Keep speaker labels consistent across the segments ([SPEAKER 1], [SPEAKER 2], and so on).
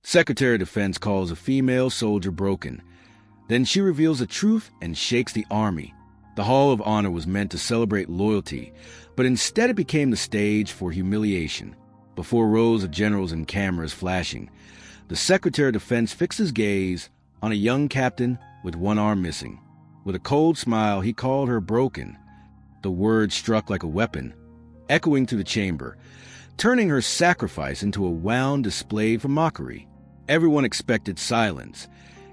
[SPEAKER 1] Secretary of Defense calls a female soldier broken. Then she reveals the truth and shakes the army. The Hall of Honor was meant to celebrate loyalty, but instead it became the stage for humiliation. Before rows of generals and cameras flashing, the Secretary of Defense fixed his gaze on a young captain with one arm missing. With a cold smile, he called her broken. The word struck like a weapon, echoing through the chamber, turning her sacrifice into a wound displayed for mockery. Everyone expected silence,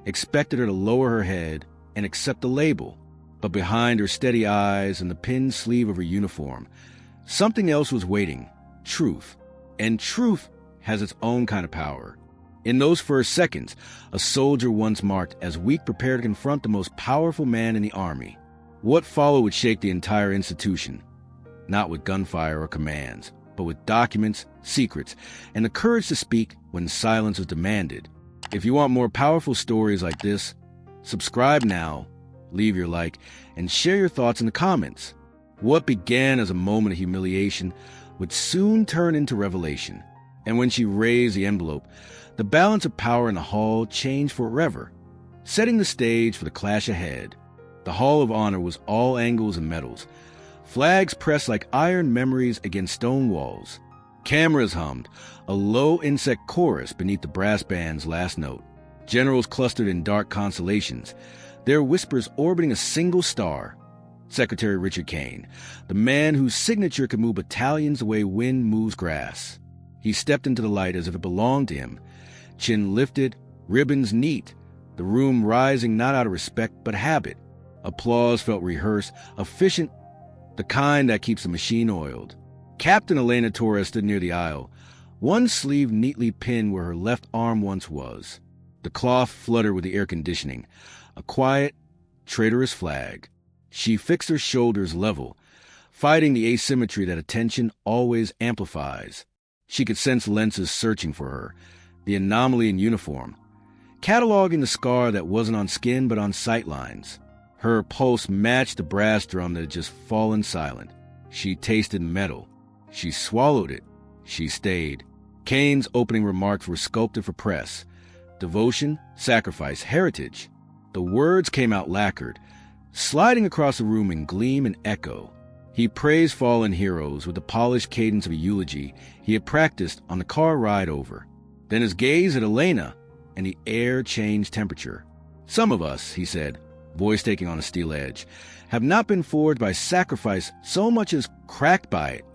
[SPEAKER 1] expected her to lower her head and accept the label. But behind her steady eyes and the pinned sleeve of her uniform, something else was waiting: truth. And truth has its own kind of power. In those first seconds, a soldier once marked as weak prepared to confront the most powerful man in the army. What followed would shake the entire institution, not with gunfire or commands, but with documents, secrets, and the courage to speak when silence was demanded. If you want more powerful stories like this, subscribe now, leave your like, and share your thoughts in the comments. What began as a moment of humiliation would soon turn into revelation. And when she raised the envelope, the balance of power in the hall changed forever, setting the stage for the clash ahead. The Hall of Honor was all angles and medals, flags pressed like iron memories against stone walls. Cameras hummed, a low insect chorus beneath the brass band's last note. Generals clustered in dark constellations, their whispers orbiting a single star. Secretary Richard Kane, the man whose signature could move battalions the way wind moves grass. He stepped into the light as if it belonged to him, chin lifted, ribbons neat, the room rising not out of respect but habit. Applause felt rehearsed, efficient, the kind that keeps the machine oiled. Captain Elena Torres stood near the aisle, one sleeve neatly pinned where her left arm once was. The cloth fluttered with the air conditioning, a quiet, traitorous flag. She fixed her shoulders level, fighting the asymmetry that attention always amplifies. She could sense lenses searching for her, the anomaly in uniform, cataloging the scar that wasn't on skin but on sightlines. Her pulse matched the brass drum that had just fallen silent. She tasted metal. She swallowed it. She stayed. Kane's opening remarks were sculpted for press. Devotion, sacrifice, heritage. The words came out lacquered, sliding across the room in gleam and echo. He praised fallen heroes with the polished cadence of a eulogy he had practiced on the car ride over. Then his gaze at Elena, and the air changed temperature. Some of us, he said, voice taking on a steel edge, have not been forged by sacrifice so much as cracked by it.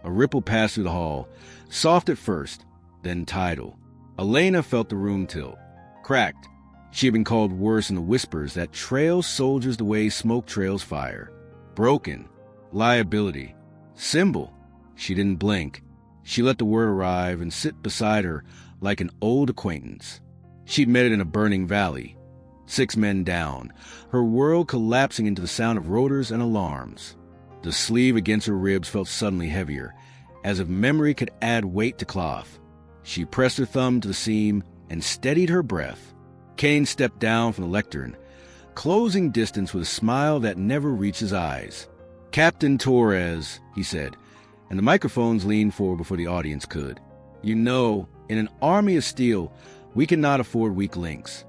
[SPEAKER 1] A ripple passed through the hall, soft at first, then tidal. Elena felt the room tilt. Cracked. She had been called worse in the whispers that trail soldiers the way smoke trails fire. Broken. Liability. Symbol. She didn't blink. She let the word arrive and sit beside her like an old acquaintance. She'd met it in a burning valley. 6 men down, her world collapsing into the sound of rotors and alarms. The sleeve against her ribs felt suddenly heavier, as if memory could add weight to cloth. She pressed her thumb to the seam and steadied her breath. Kane stepped down from the lectern, closing distance with a smile that never reached his eyes. "Captain Torres," he said, and the microphones leaned forward before the audience could. "You know, in an army of steel, we cannot afford weak links."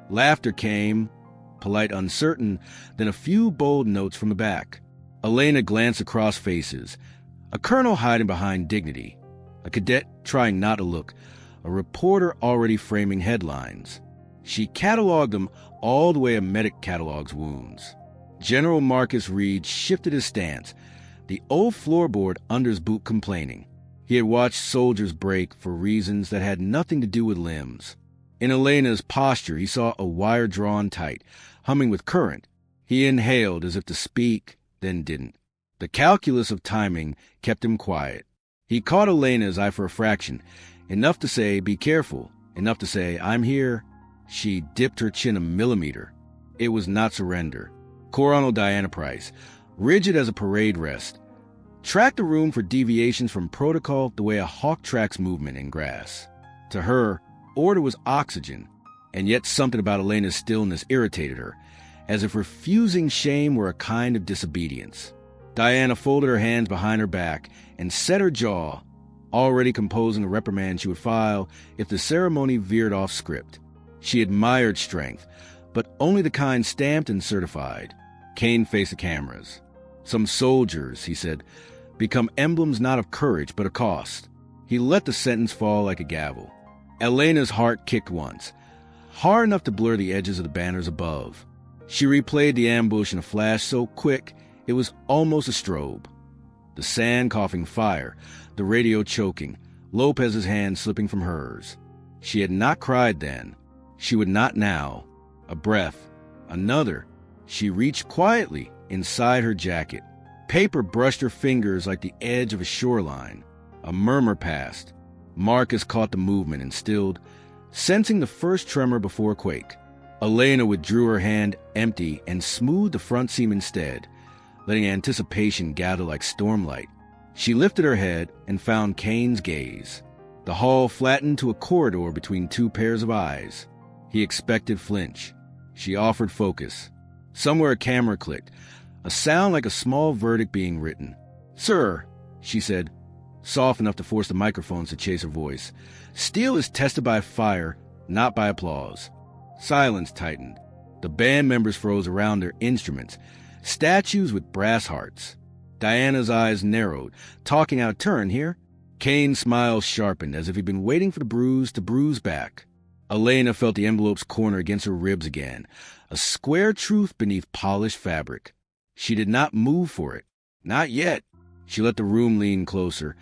[SPEAKER 1] Laughter came, polite, uncertain, then a few bold notes from the back. Elena glanced across faces, a colonel hiding behind dignity, a cadet trying not to look, a reporter already framing headlines. She cataloged them all the way a medic catalogs wounds. General Marcus Reed shifted his stance, the old floorboard under his boot complaining. He had watched soldiers break for reasons that had nothing to do with limbs. In Elena's posture, he saw a wire drawn tight, humming with current. He inhaled as if to speak, then didn't. The calculus of timing kept him quiet. He caught Elena's eye for a fraction, enough to say, "Be careful," enough to say, "I'm here." She dipped her chin a millimeter. It was not surrender. Coronel Diana Price, rigid as a parade rest, tracked the room for deviations from protocol the way a hawk tracks movement in grass. To her, order was oxygen, and yet something about Elena's stillness irritated her, as if refusing shame were a kind of disobedience. Diana folded her hands behind her back and set her jaw, already composing a reprimand she would file if the ceremony veered off script. She admired strength, but only the kind stamped and certified. Kane faced the cameras. Some soldiers, he said, become emblems not of courage but of cost. He let the sentence fall like a gavel. Elena's heart kicked once, hard enough to blur the edges of the banners above. She replayed the ambush in a flash so quick it was almost a strobe. The sand coughing fire, the radio choking, Lopez's hand slipping from hers. She had not cried then. She would not now. A breath. Another. She reached quietly inside her jacket. Paper brushed her fingers like the edge of a shoreline. A murmur passed. Marcus caught the movement and stilled, sensing the first tremor before a quake. Elena withdrew her hand empty and smoothed the front seam instead, letting anticipation gather like stormlight. She lifted her head and found Kane's gaze. The hall flattened to a corridor between two pairs of eyes. He expected flinch. She offered focus. Somewhere a camera clicked, a sound like a small verdict being written. "Sir," she said, soft enough to force the microphones to chase her voice, "steel is tested by fire, not by applause." Silence tightened. The band members froze around their instruments, statues with brass hearts. Diana's eyes narrowed, talking out of turn here. Kane's smile sharpened as if he'd been waiting for the bruise to bruise back. Elena felt the envelope's corner against her ribs again, a square truth beneath polished fabric. She did not move for it. Not yet. She let the room lean closer,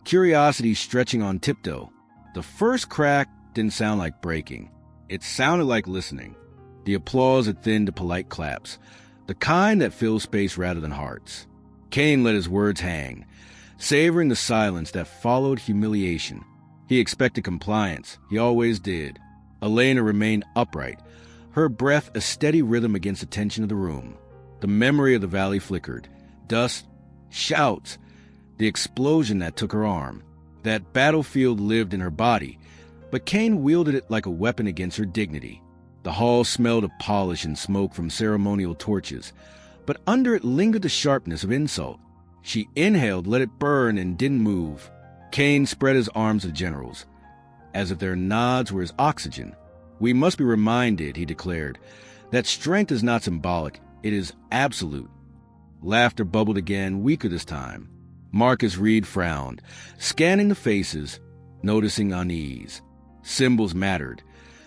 [SPEAKER 1] curiosity stretching on tiptoe. The first crack didn't sound like breaking. It sounded like listening. The applause had thinned to polite claps, the kind that fills space rather than hearts. Kane let his words hang, savoring the silence that followed humiliation. He expected compliance. He always did. Elena remained upright, her breath a steady rhythm against the tension of the room. The memory of the valley flickered. Dust, shouts, the explosion that took her arm. That battlefield lived in her body, but Kane wielded it like a weapon against her dignity. The hall smelled of polish and smoke from ceremonial torches, but under it lingered the sharpness of insult. She inhaled, let it burn, and didn't move. Kane spread his arms to the generals, as if their nods were his oxygen. "We must be reminded," he declared, "that strength is not symbolic, it is absolute." Laughter bubbled again, weaker this time. Marcus Reed frowned, scanning the faces, noticing unease. Symbols mattered.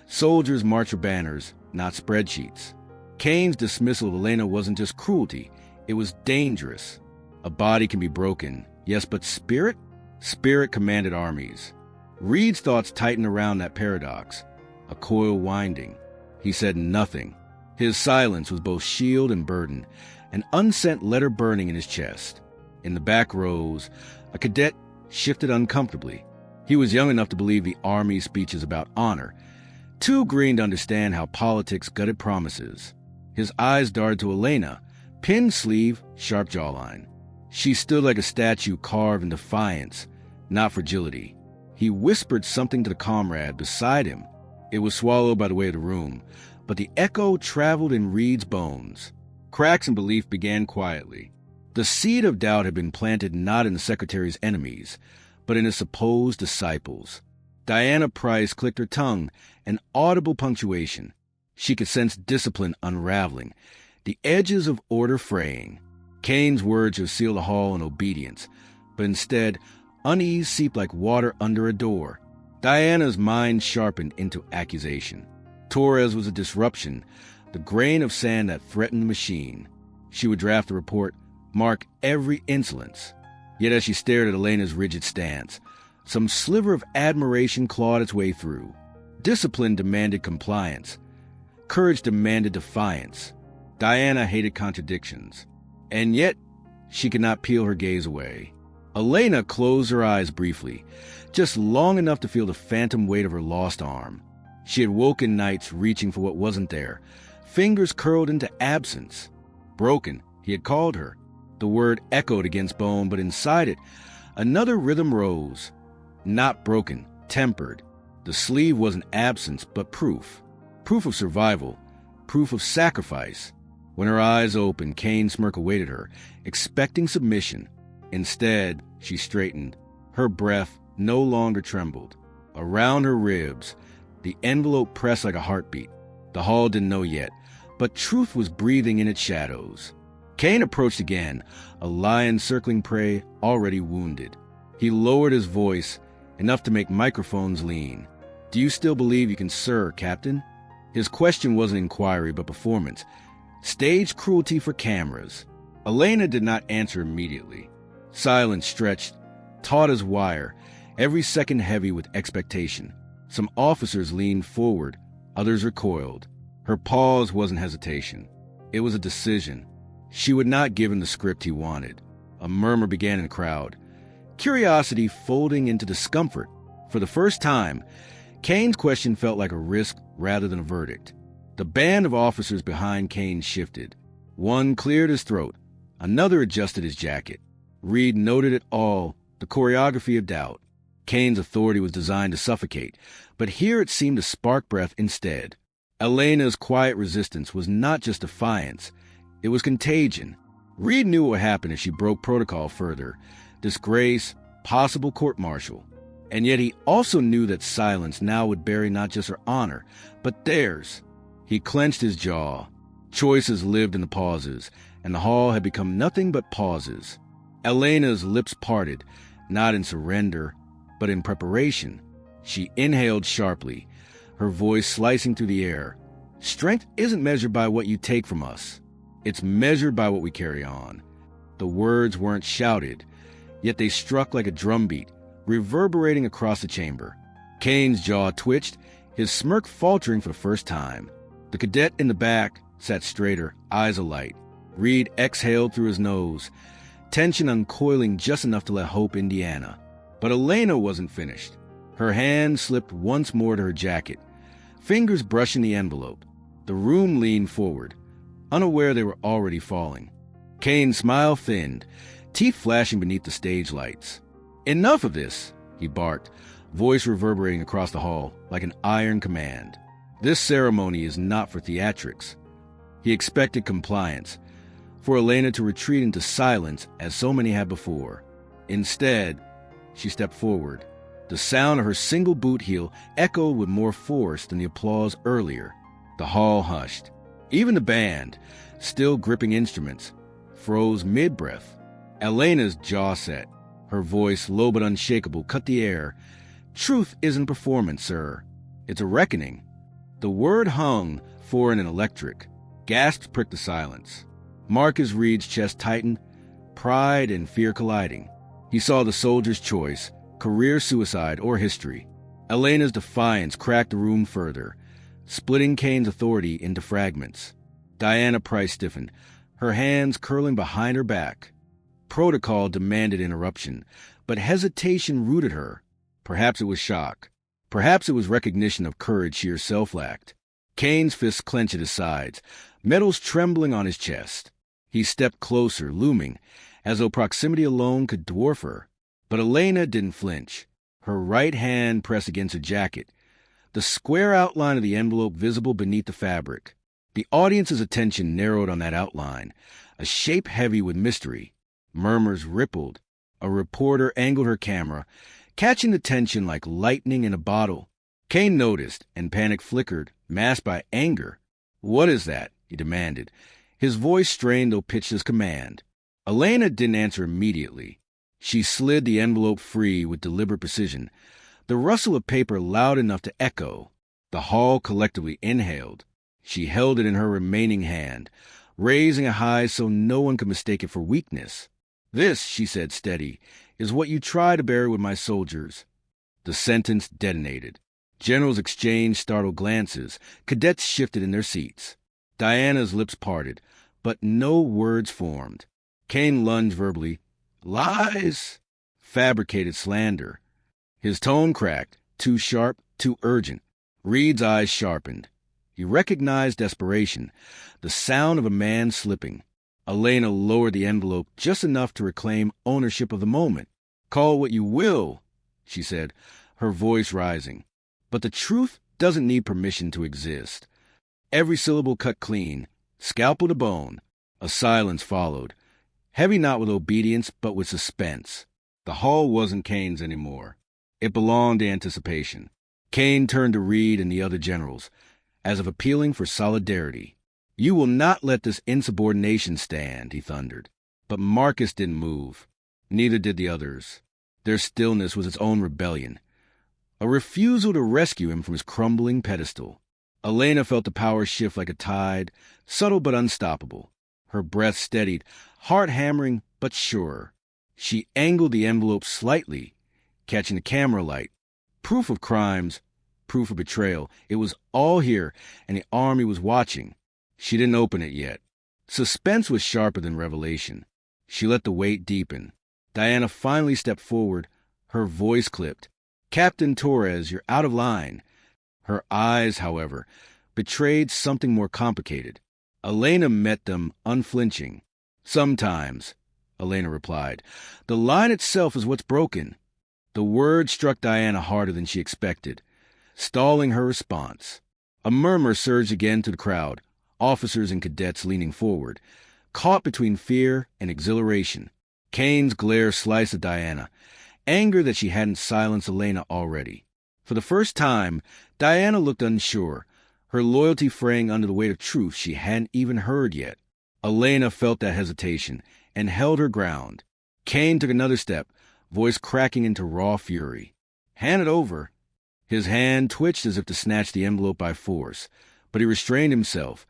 [SPEAKER 1] Soldiers marched for banners, not spreadsheets. Kane's dismissal of Elena wasn't just cruelty, it was dangerous. A body can be broken, yes, but spirit? Spirit commanded armies. Reed's thoughts tightened around that paradox, a coil winding. He said nothing. His silence was both shield and burden, an unsent letter burning in his chest. In the back rows, a cadet shifted uncomfortably. He was young enough to believe the Army's speeches about honor, too green to understand how politics gutted promises. His eyes darted to Elena, pinned sleeve, sharp jawline. She stood like a statue carved in defiance, not fragility. He whispered something to the comrade beside him. It was swallowed by the weight of the room, but the echo traveled in Reed's bones. Cracks in belief began quietly. The seed of doubt had been planted not in the secretary's enemies, but in his supposed disciples. Diana Price clicked her tongue, an audible punctuation. She could sense discipline unraveling, the edges of order fraying. Kane's words would seal the hall in obedience, but instead, unease seeped like water under a door. Diana's mind sharpened into accusation. Torres was a disruption, the grain of sand that threatened the machine. She would draft a report, mark every insolence. Yet as she stared at Elena's rigid stance, some sliver of admiration clawed its way through. Discipline demanded compliance. Courage demanded defiance. Diana hated contradictions. And yet, she could not peel her gaze away. Elena closed her eyes briefly, just long enough to feel the phantom weight of her lost arm. She had woken nights reaching for what wasn't there, fingers curled into absence. Broken, he had called her. The word echoed against bone, but inside it, another rhythm rose. Not broken, tempered. The sleeve wasn't absence, but proof. Proof of survival. Proof of sacrifice. When her eyes opened, Kane's smirk awaited her, expecting submission. Instead, she straightened, her breath no longer trembled. Around her ribs, the envelope pressed like a heartbeat. The hall didn't know yet, but truth was breathing in its shadows. Kane approached again, a lion circling prey already wounded. He lowered his voice, enough to make microphones lean. "Do you still believe you can serve, Captain?" His question wasn't inquiry, but performance. Stage cruelty for cameras. Elena did not answer immediately. Silence stretched, taut as wire, every second heavy with expectation. Some officers leaned forward, others recoiled. Her pause wasn't hesitation. It was a decision. She would not give him the script he wanted. A murmur began in the crowd, curiosity folding into discomfort. For the first time, Kane's question felt like a risk rather than a verdict. The band of officers behind Kane shifted. One cleared his throat. Another adjusted his jacket. Reed noted it all, the choreography of doubt. Kane's authority was designed to suffocate, but here it seemed to spark breath instead. Elena's quiet resistance was not just defiance. It was contagion. Reed knew what would happen if she broke protocol further. Disgrace, possible court-martial. And yet he also knew that silence now would bury not just her honor, but theirs. He clenched his jaw. Choices lived in the pauses, and the hall had become nothing but pauses. Elena's lips parted, not in surrender, but in preparation. She inhaled sharply, her voice slicing through the air. "Strength isn't measured by what you take from us. It's measured by what we carry on." The words weren't shouted, yet they struck like a drumbeat, reverberating across the chamber. Kane's jaw twitched, his smirk faltering for the first time. The cadet in the back sat straighter, eyes alight. Reed exhaled through his nose, tension uncoiling just enough to let hope Indiana. But Elena wasn't finished. Her hand slipped once more to her jacket, fingers brushing the envelope. The room leaned forward, unaware they were already falling. Kane's smile thinned, teeth flashing beneath the stage lights. "Enough of this," he barked, voice reverberating across the hall like an iron command. "This ceremony is not for theatrics." He expected compliance, for Elena to retreat into silence as so many had before. Instead, she stepped forward. The sound of her single boot heel echoed with more force than the applause earlier. The hall hushed. Even the band, still gripping instruments, froze mid-breath. Elena's jaw set. Her voice, low but unshakable, cut the air. "Truth isn't performance, sir. It's a reckoning." The word hung, foreign and electric. Gasps pricked the silence. Marcus Reed's chest tightened, pride and fear colliding. He saw the soldier's choice, career suicide or history. Elena's defiance cracked the room further, splitting Kane's authority into fragments. Diana Price stiffened, her hands curling behind her back. Protocol demanded interruption, but hesitation rooted her. Perhaps it was shock. Perhaps it was recognition of courage she herself lacked. Kane's fists clenched at his sides, metals trembling on his chest. He stepped closer, looming, as though proximity alone could dwarf her. But Elena didn't flinch. Her right hand pressed against her jacket, the square outline of the envelope visible beneath the fabric. The audience's attention narrowed on that outline, a shape heavy with mystery. Murmurs rippled. A reporter angled her camera, catching the tension like lightning in a bottle. Kane noticed, and panic flickered, masked by anger. "What is that?" he demanded, his voice strained though pitched as command. Elena didn't answer immediately. She slid the envelope free with deliberate precision, the rustle of paper loud enough to echo. The hall collectively inhaled. She held it in her remaining hand, raising it high so no one could mistake it for weakness. "This," she said steady, "is what you try to bear with my soldiers." The sentence detonated. Generals exchanged startled glances. Cadets shifted in their seats. Diana's lips parted, but no words formed. Kane lunged verbally. "Lies!" Fabricated slander. His tone cracked, too sharp, too urgent. Reed's eyes sharpened. He recognized desperation, the sound of a man slipping. Elena lowered the envelope just enough to reclaim ownership of the moment. "Call it what you will," she said, her voice rising. "But the truth doesn't need permission to exist." Every syllable cut clean, scalpel to bone. A silence followed, heavy not with obedience but with suspense. The hall wasn't Kane's anymore. It belonged to anticipation. Kane turned to Reed and the other generals, as if appealing for solidarity. "You will not let this insubordination stand," he thundered. But Marcus didn't move. Neither did the others. Their stillness was its own rebellion, a refusal to rescue him from his crumbling pedestal. Elena felt the power shift like a tide, subtle but unstoppable. Her breath steadied, heart hammering but sure. She angled the envelope slightly, catching the camera light. Proof of crimes, proof of betrayal. It was all here, and the army was watching. She didn't open it yet. Suspense was sharper than revelation. She let the weight deepen. Diana finally stepped forward, her voice clipped. "Captain Torres, you're out of line." Her eyes, however, betrayed something more complicated. Elena met them unflinching. "Sometimes," Elena replied. "The line itself is what's broken." The word struck Diana harder than she expected, stalling her response. A murmur surged again to the crowd, officers and cadets leaning forward, caught between fear and exhilaration. Kane's glare sliced at Diana, anger that she hadn't silenced Elena already. For the first time, Diana looked unsure, her loyalty fraying under the weight of truth she hadn't even heard yet. Elena felt that hesitation and held her ground. Kane took another step, voice cracking into raw fury. "Hand it over." His hand twitched as if to snatch the envelope by force, but he restrained himself.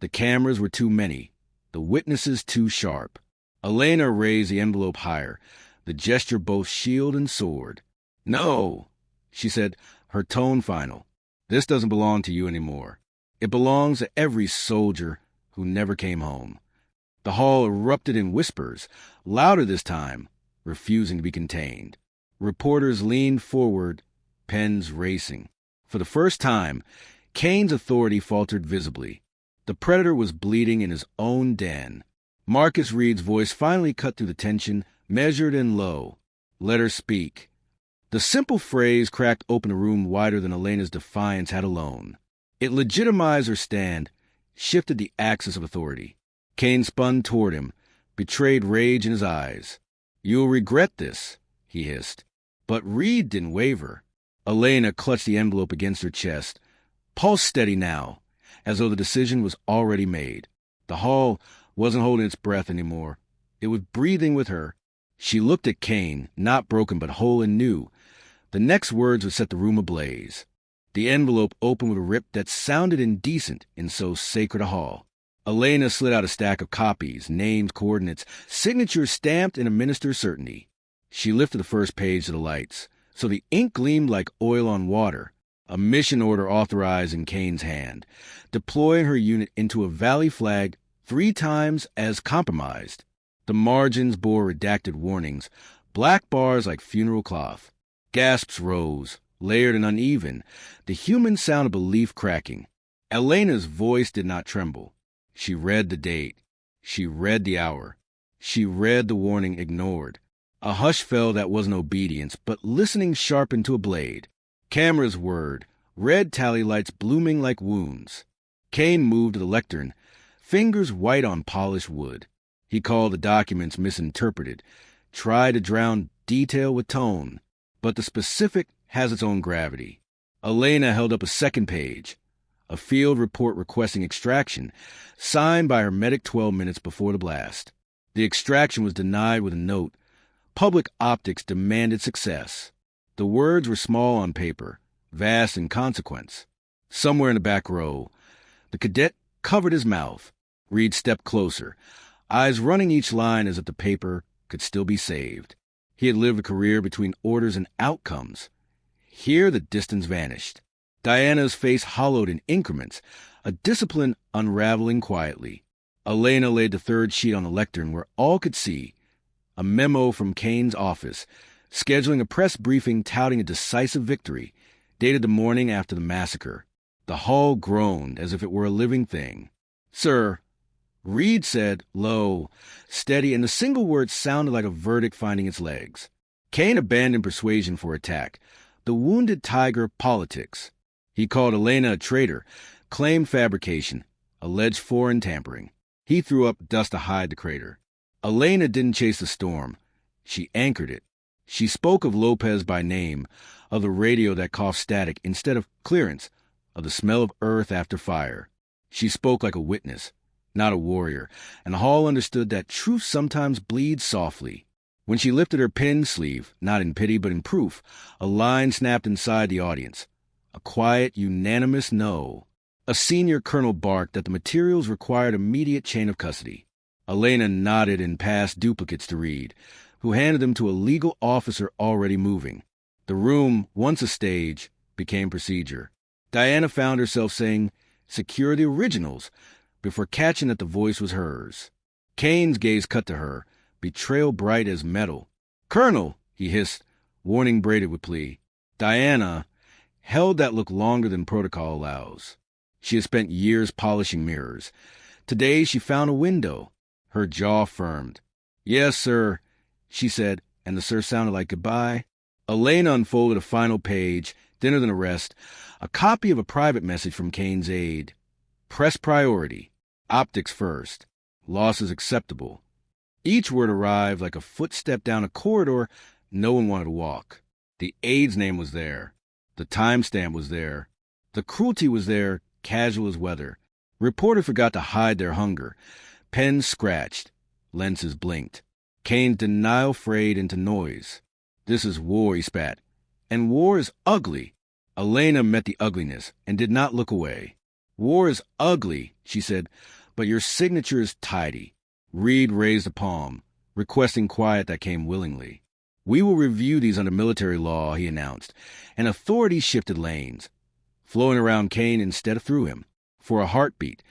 [SPEAKER 1] The cameras were too many, the witnesses too sharp. Elena raised the envelope higher, the gesture both shield and sword. "No," she said, her tone final. "This doesn't belong to you anymore. It belongs to every soldier who never came home." The hall erupted in whispers, louder this time, refusing to be contained. Reporters leaned forward, pens racing. For the first time, Kane's authority faltered visibly. The predator was bleeding in his own den. Marcus Reed's voice finally cut through the tension, measured and low. "Let her speak." The simple phrase cracked open a room wider than Elena's defiance had alone. It legitimized her stand, shifted the axis of authority. Kane spun toward him, betrayed rage in his eyes. "You'll regret this," he hissed. But Reed didn't waver. Elena clutched the envelope against her chest, pulse steady now, as though the decision was already made. The hall wasn't holding its breath anymore. It was breathing with her. She looked at Kane, not broken but whole and new. The next words would set the room ablaze. The envelope opened with a rip that sounded indecent in so sacred a hall. Elena slid out a stack of copies, names, coordinates, signatures stamped in a minister's certainty. She lifted the first page to the lights, so the ink gleamed like oil on water. A mission order authorized in Kane's hand, deploying her unit into a valley flag 3 times as compromised. The margins bore redacted warnings, black bars like funeral cloth. Gasps rose, layered and uneven, the human sound of belief cracking. Elena's voice did not tremble. She read the date. She read the hour. She read the warning ignored. A hush fell that wasn't obedience, but listening sharpened to a blade. Camera's word, red tally lights blooming like wounds. Kane moved to the lectern, fingers white on polished wood. He called the documents misinterpreted, tried to drown detail with tone, but the specific has its own gravity. Elena held up a second page, a field report requesting extraction, signed by her medic 12 minutes before the blast. The extraction was denied with a note. Public optics demanded success. The words were small on paper, vast in consequence. Somewhere in the back row, the cadet covered his mouth. Reed stepped closer, eyes running each line as if the paper could still be saved. He had lived a career between orders and outcomes. Here the distance vanished. Diana's face hollowed in increments, a discipline unraveling quietly. Elena laid the third sheet on the lectern where all could see. A memo from Kane's office, scheduling a press briefing touting a decisive victory, dated the morning after the massacre. The hall groaned as if it were a living thing. "Sir," Reed said, low, steady, and the single word sounded like a verdict finding its legs. Kane abandoned persuasion for attack, the wounded tiger politics. He called Elena a traitor, claimed fabrication, alleged foreign tampering. He threw up dust to hide the crater. Elena didn't chase the storm. She anchored it. She spoke of Lopez by name, of the radio that coughed static instead of clearance, of the smell of earth after fire. She spoke like a witness, not a warrior, and Hall understood that truth sometimes bleeds softly. When she lifted her pinned sleeve, not in pity but in proof, a line snapped inside the audience. A quiet, unanimous no. A senior colonel barked that the materials required immediate chain of custody. Elena nodded and passed duplicates to Reed, who handed them to a legal officer already moving. The room, once a stage, became procedure. Diana found herself saying, "Secure the originals," before catching that the voice was hers. Kane's gaze cut to her, betrayal bright as metal. "Colonel," he hissed, warning braided with plea. Diana held that look longer than protocol allows. She had spent years polishing mirrors. Today she found a window. Her jaw firmed. "Yes, sir," she said, and the sir sounded like goodbye. Elena unfolded a final page, thinner than the rest, a copy of a private message from Kane's aide. Press priority. Optics first. Losses acceptable. Each word arrived like a footstep down a corridor no one wanted to walk. The aide's name was there. The timestamp was there. The cruelty was there, casual as weather. Reporter forgot to hide their hunger. Pens scratched. Lenses blinked. Kane's denial frayed into noise. "This is war," he spat. "And war is ugly." Elena met the ugliness and did not look away. "War is ugly," she said, "but your signature is tidy." Reed raised a palm, requesting quiet that came willingly. "We will review these under military law," he announced, and authority shifted lanes, flowing around Kane instead of through him. For a heartbeat,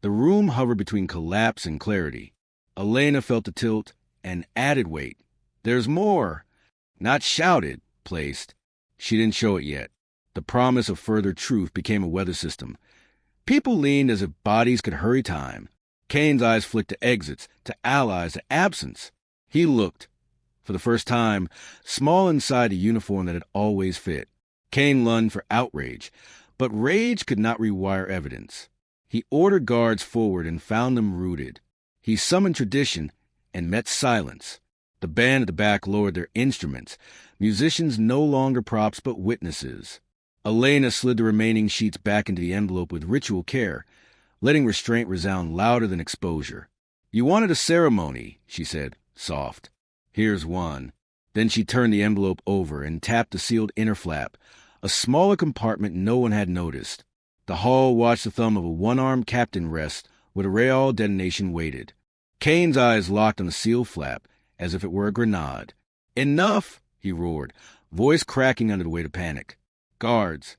[SPEAKER 1] the room hovered between collapse and clarity. Elena felt the tilt and added weight. "There's more." Not shouted, placed. She didn't show it yet. The promise of further truth became a weather system. People leaned as if bodies could hurry time. Kane's eyes flicked to exits, to allies, to absence. He looked, for the first time, small inside the uniform that had always fit. Kane lunged for outrage, but rage could not rewire evidence. He ordered guards forward and found them rooted. He summoned tradition and met silence. The band at the back lowered their instruments, musicians no longer props but witnesses. Elena slid the remaining sheets back into the envelope with ritual care, letting restraint resound louder than exposure. "You wanted a ceremony," she said, soft. "Here's one." Then she turned the envelope over and tapped the sealed inner flap, a smaller compartment no one had noticed. The hall watched the thumb of a one-armed captain rest where the Real detonation waited. Kane's eyes locked on the sealed flap, as if it were a grenade. "Enough!" he roared, voice cracking under the weight of panic. "Guards."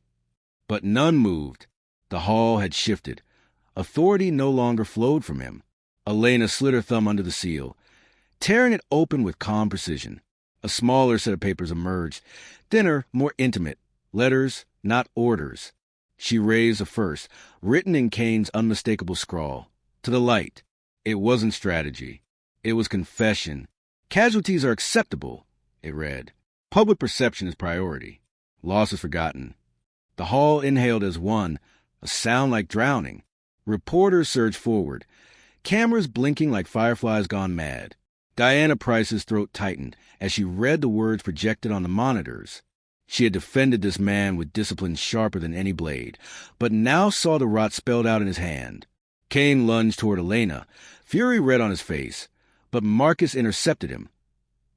[SPEAKER 1] But none moved. The hall had shifted. Authority no longer flowed from him. Elena slid her thumb under the seal, tearing it open with calm precision. A smaller set of papers emerged, thinner, more intimate. Letters, not orders. She raised the first, written in Kane's unmistakable scrawl. "To the light." It wasn't strategy. It was confession. "Casualties are acceptable," it read. "Public perception is priority. Loss is forgotten." The hall inhaled as one, a sound like drowning. Reporters surged forward, cameras blinking like fireflies gone mad. Diana Price's throat tightened as she read the words projected on the monitors. She had defended this man with discipline sharper than any blade, but now saw the rot spelled out in his hand. Kane lunged toward Elena, fury red on his face, but Marcus intercepted him,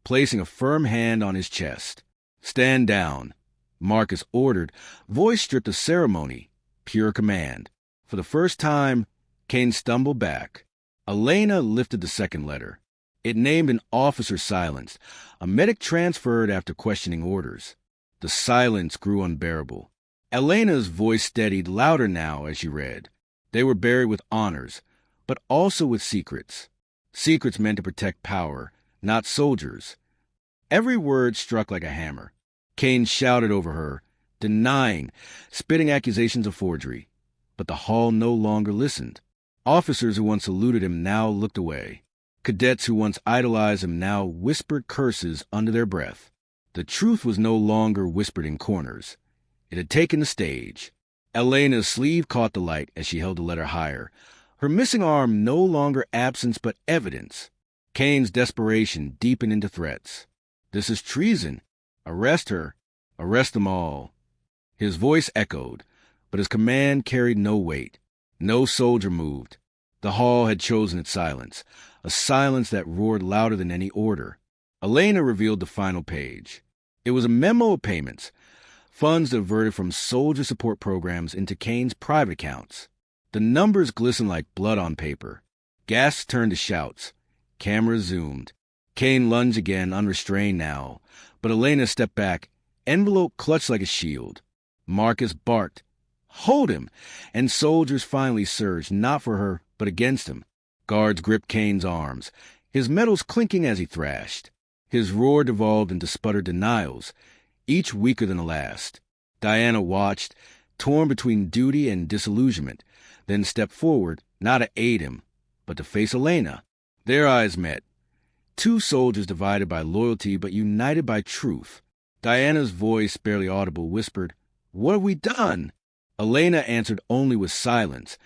[SPEAKER 1] placing a firm hand on his chest. "Stand down," Marcus ordered, voice stripped of ceremony, pure command. For the first time, Kane stumbled back. Elena lifted the second letter. It named an officer silenced, a medic transferred after questioning orders. The silence grew unbearable. Elena's voice steadied louder now as she read. They were buried with honors, but also with secrets. Secrets meant to protect power, not soldiers. Every word struck like a hammer. Kane shouted over her, denying, spitting accusations of forgery. But the hall no longer listened. Officers who once saluted him now looked away. Cadets who once idolized him now whispered curses under their breath. The truth was no longer whispered in corners. It had taken the stage. Elena's sleeve caught the light as she held the letter higher. Her missing arm no longer absence but evidence. Kane's desperation deepened into threats. This is treason. Arrest her. Arrest them all. His voice echoed, but his command carried no weight. No soldier moved. The hall had chosen its silence, a silence that roared louder than any order. Elena revealed the final page. It was a memo of payments, funds diverted from soldier support programs into Kane's private accounts. The numbers glistened like blood on paper. Gasps turned to shouts. Cameras zoomed. Kane lunged again, unrestrained now, but Elena stepped back, envelope clutched like a shield. Marcus barked, "Hold him!" and soldiers finally surged, not for her, but against him. Guards gripped Kane's arms, his metals clinking as he thrashed. His roar devolved into sputtered denials, each weaker than the last. Diana watched, torn between duty and disillusionment, then stepped forward, not to aid him, but to face Elena. Their eyes met. Two soldiers divided by loyalty but united by truth. Diana's voice, barely audible, whispered, "What have we done?" Elena answered only with silence,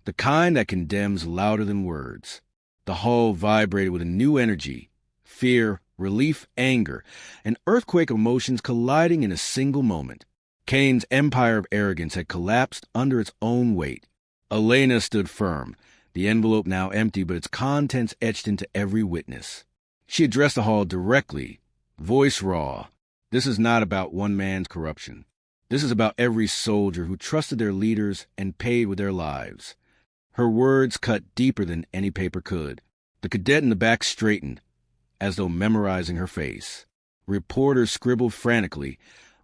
[SPEAKER 1] the kind that condemns louder than words. The hall vibrated with a new energy, fear, relief, anger, an earthquake of emotions colliding in a single moment. Kane's empire of arrogance had collapsed under its own weight. Elena stood firm, the envelope now empty but its contents etched into every witness. She addressed the hall directly, voice raw. This is not about one man's corruption. This is about every soldier who trusted their leaders and paid with their lives. Her words cut deeper than any paper could. The cadet in the back straightened, as though memorizing her face. Reporters scribbled frantically,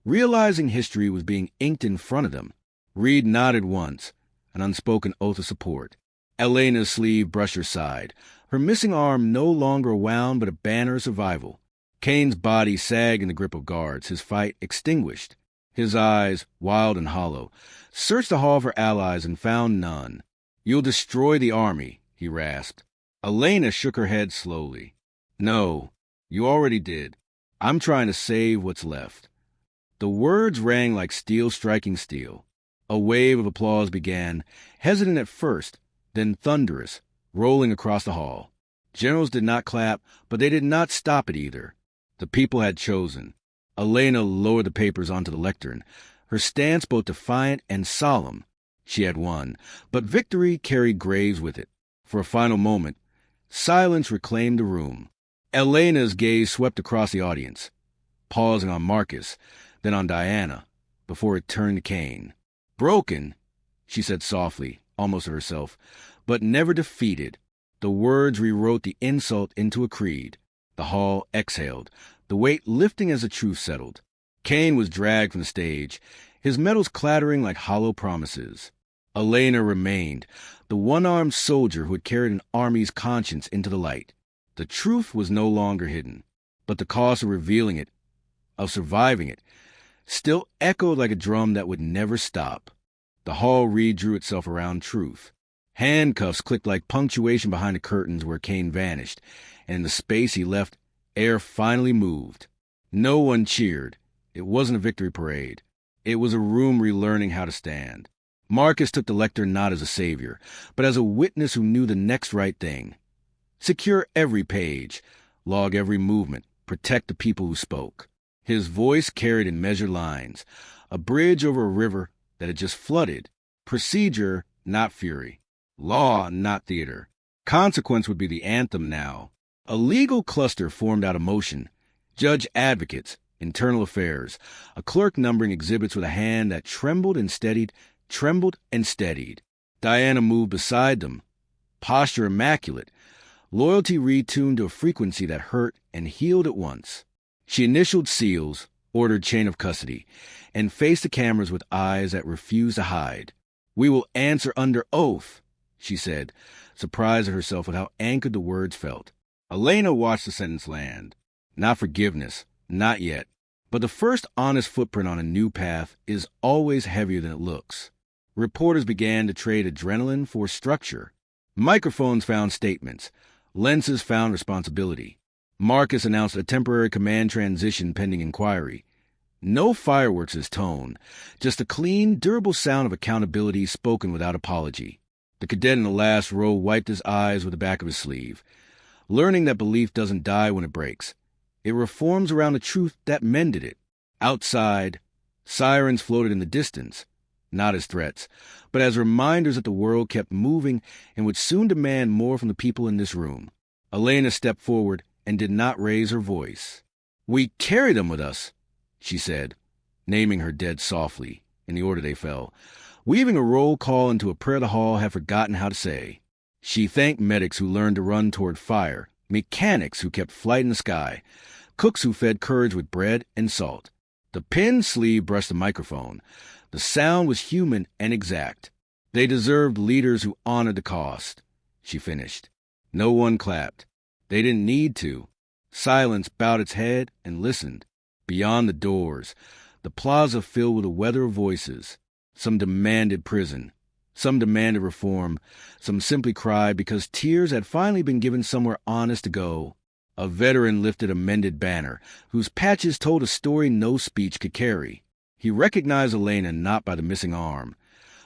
[SPEAKER 1] realizing history was being inked in front of them. Reed nodded once, an unspoken oath of support. Elena's sleeve brushed her side, her missing arm no longer wound but a banner of survival. Kane's body sagged in the grip of guards, his fight extinguished. His eyes, wild and hollow, searched the hall for allies and found none. "You'll destroy the army," he rasped. Elena shook her head slowly. "No, you already did. I'm trying to save what's left." The words rang like steel striking steel. A wave of applause began, hesitant at first, then thunderous, rolling across the hall. Generals did not clap, but they did not stop it either. The people had chosen. Elena lowered the papers onto the lectern, her stance both defiant and solemn. She had won, but victory carried graves with it. For a final moment, silence reclaimed the room. Elena's gaze swept across the audience, pausing on Marcus, then on Diana, before it turned to Kane. "Broken," she said softly, almost to herself, but never defeated. The words rewrote the insult into a creed. The hall exhaled, the weight lifting as the truth settled. Kane was dragged from the stage, his metals clattering like hollow promises. Elena remained, the one-armed soldier who had carried an army's conscience into the light. The truth was no longer hidden, but the cost of revealing it, of surviving it, still echoed like a drum that would never stop. The hall redrew itself around truth. Handcuffs clicked like punctuation behind the curtains where Kane vanished, and in the space he left, air finally moved. No one cheered. It wasn't a victory parade. It was a room relearning how to stand. Marcus took the lectern not as a savior, but as a witness who knew the next right thing. Secure every page, log every movement, protect the people who spoke. His voice carried in measured lines, a bridge over a river that had just flooded. Procedure, not fury. Law, not theater. Consequence would be the anthem now. A legal cluster formed out of motion. Judge advocates, internal affairs, a clerk numbering exhibits with a hand that trembled and steadied, trembled and steadied. Diana moved beside them, posture immaculate, loyalty retuned to a frequency that hurt and healed at once. She initialed seals, ordered chain of custody, and faced the cameras with eyes that refused to hide. "We will answer under oath," she said, surprised at herself with how anchored the words felt. Elena watched the sentence land. Not forgiveness, not yet. But the first honest footprint on a new path is always heavier than it looks. Reporters began to trade adrenaline for structure. Microphones found statements. Lenses found responsibility. Marcus announced a temporary command transition pending inquiry. No fireworks as tone, just a clean, durable sound of accountability spoken without apology. The cadet in the last row wiped his eyes with the back of his sleeve. Learning that belief doesn't die when it breaks. It reforms around a truth that mended it. Outside, sirens floated in the distance, not as threats, but as reminders that the world kept moving and would soon demand more from the people in this room. Elena stepped forward and did not raise her voice. "We carry them with us," she said, naming her dead softly, in the order they fell, weaving a roll call into a prayer the hall had forgotten how to say. She thanked medics who learned to run toward fire, mechanics who kept flight in the sky, cooks who fed courage with bread and salt. The pinned sleeve brushed the microphone. The sound was human and exact. They deserved leaders who honored the cost, she finished. No one clapped. They didn't need to. Silence bowed its head and listened. Beyond the doors, the plaza filled with a weather of voices. Some demanded prison. Some demanded reform. Some simply cried because tears had finally been given somewhere honest to go. A veteran lifted a mended banner, whose patches told a story no speech could carry. He recognized Elena not by the missing arm,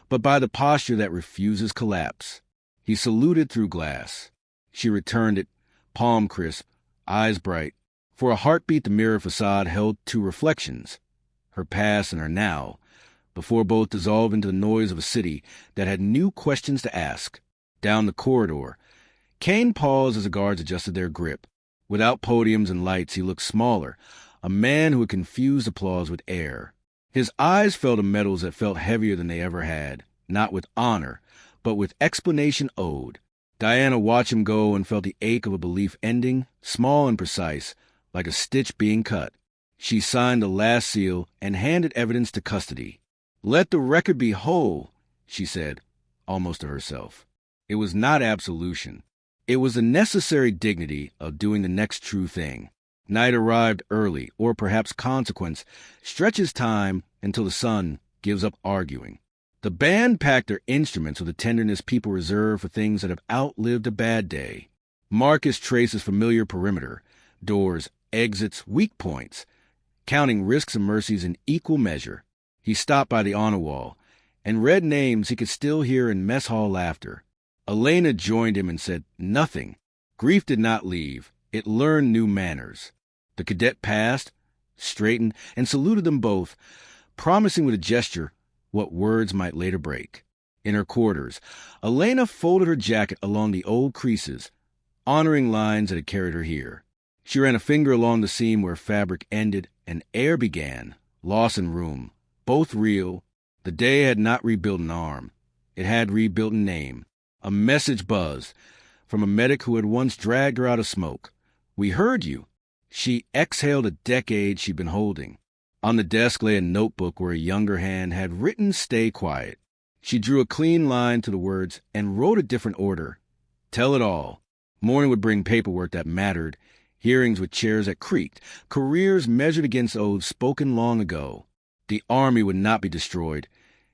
[SPEAKER 1] but by the posture that refuses collapse. He saluted through glass. She returned it, palm crisp, eyes bright. For a heartbeat, the mirror facade held two reflections, her past and her now, before both dissolved into the noise of a city that had new questions to ask. Down the corridor, Kane paused as the guards adjusted their grip. Without podiums and lights, he looked smaller, a man who had confused applause with air. His eyes fell to metals that felt heavier than they ever had, not with honor, but with explanation owed. Diana watched him go and felt the ache of a belief ending, small and precise, like a stitch being cut. She signed the last seal and handed evidence to custody. "Let the record be whole," she said, almost to herself. It was not absolution. It was the necessary dignity of doing the next true thing. Night arrived early, or perhaps consequence stretches time until the sun gives up arguing. The band packed their instruments with a tenderness people reserve for things that have outlived a bad day. Marcus traced his familiar perimeter, doors, exits, weak points, counting risks and mercies in equal measure. He stopped by the honor wall and read names he could still hear in mess hall laughter. Elena joined him and said nothing. Grief did not leave. It learned new manners. The cadet passed, straightened, and saluted them both, promising with a gesture what words might later break. In her quarters, Elena folded her jacket along the old creases, honoring lines that had carried her here. She ran a finger along the seam where fabric ended and air began, loss and room, both real. The day had not rebuilt an arm. It had rebuilt a name. A message buzzed from a medic who had once dragged her out of smoke. "We heard you." She exhaled a decade she'd been holding. On the desk lay a notebook where a younger hand had written "Stay quiet." She drew a clean line to the words and wrote a different order. Tell it all. Morning would bring paperwork that mattered, hearings with chairs that creaked, careers measured against oaths spoken long ago. The army would not be destroyed.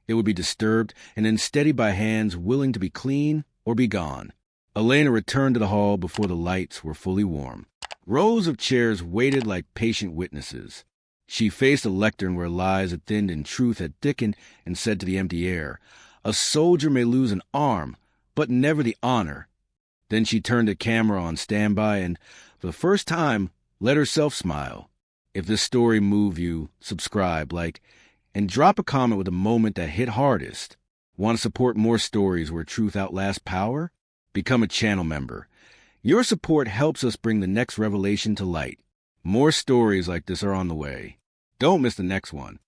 [SPEAKER 1] It would be disturbed and then steadied by hands willing to be clean or be gone. Elena returned to the hall before the lights were fully warm. Rows of chairs waited like patient witnesses. She faced a lectern where lies had thinned and truth had thickened and said to the empty air, "A soldier may lose an arm, but never the honor." Then she turned the camera on standby and, for the first time, let herself smile. If this story moved you, subscribe, like, and drop a comment with a moment that hit hardest. Want to support more stories where truth outlasts power? Become a channel member. Your support helps us bring the next revelation to light. More stories like this are on the way. Don't miss the next one.